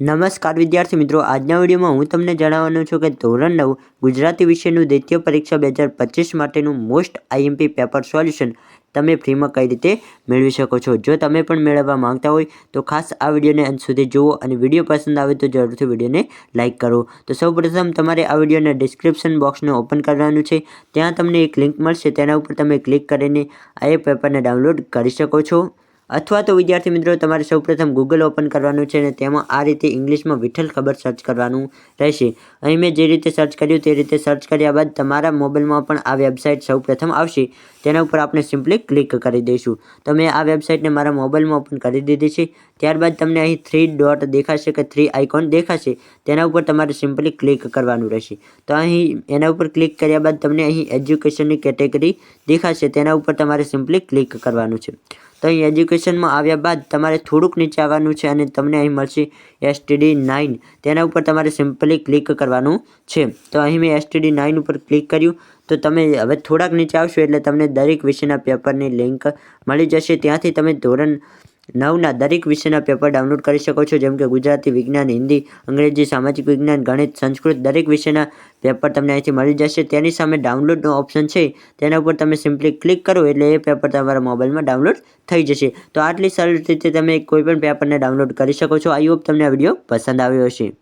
નમસ્કાર વિદ્યાર્થી મિત્રો, આજના વિડીયોમાં હું તમને જણાવવાનો છું કે ધોરણ 9 ગુજરાતી વિષયનું દ્વિતીય પરીક્ષા 2025 માટેનું મોસ્ટ આઈએમપી પેપર સોલ્યુશન તમે ફ્રીમાં કઈ રીતે મેળવી શકો છો। જો તમે પણ મેળવવા માંગતા હોય તો ખાસ આ વિડીયોને અંત સુધી જુઓ અને વિડીયો પસંદ આવે તો જરૂરથી વિડીયોને લાઇક કરો। તો સૌપ્રથમ તમારે આ વિડીયોને ડિસ્ક્રિપ્શન બોક્સને ઓપન કરવાનું છે, ત્યાં તમને એક લિંક મળશે, તેના ઉપર તમે ક્લિક કરીને આ પેપરને ડાઉનલોડ કરી શકો છો। અથવા તો વિદ્યાર્થી મિત્રો તમારે સૌપ્રથમ ગૂગલ ઓપન કરવાનું છે અને તેમાં આ રીતે ઇંગ્લિશમાં વિઠ્ઠલ ખબર સર્ચ કરવાનું રહેશે। અહીં મેં જે રીતે સર્ચ કર્યું તે રીતે સર્ચ કર્યા બાદ તમારા મોબાઈલમાં પણ આ વેબસાઇટ સૌપ્રથમ આવશે, તેના ઉપર આપણે સિમ્પલી ક્લિક કરી દઈશું। તો મેં આ વેબસાઇટને મારા મોબાઈલમાં ઓપન કરી દીધી છે। ત્યારબાદ તમને અહીં 3 ડોટ દેખાશે કે 3 આઇકોન દેખાશે, તેના ઉપર તમારે સિમ્પલી ક્લિક કરવાનું રહેશે। તો અહીં એના ઉપર ક્લિક કર્યા બાદ તમને અહીં એજ્યુકેશનની કેટેગરી દેખાશે, તેના ઉપર તમારે સિમ્પલી ક્લિક કરવાનું છે। તો અહીં એજ્યુકેશનમાં આવ્યા બાદ તમારે થોડુંક નીચે આવવાનું છે અને તમને અહીં મળશે STD 9, તેના ઉપર તમારે સિમ્પલી ક્લિક કરવાનું છે। તો અહીં મેં STD 9 ઉપર ક્લિક કર્યું તો તમે હવે થોડાક નીચે આવશો એટલે તમને દરેક વિષયના પેપરની લિંક મળી જશે। ત્યાંથી તમે ધોરણ 9ના દરેક વિષયના પેપર ડાઉનલોડ કરી શકો છો, જેમ કે ગુજરાતી, વિજ્ઞાન, હિન્દી, અંગ્રેજી, સામાજિક વિજ્ઞાન, ગણિત, સંસ્કૃત, દરેક વિષયના પેપર તમને અહીંથી મળી જશે। તેની સામે ડાઉનલોડનો ઓપ્શન છે, તેના ઉપર તમે સિમ્પલી ક્લિક કરો એટલે એ પેપર તમારા મોબાઈલમાં ડાઉનલોડ થઈ જશે। તો આટલી સરળ રીતે તમે કોઈ પણ પેપરને ડાઉનલોડ કરી શકો છો। આઈ હોપ તમને આ વિડીયો પસંદ આવ્યો હશે।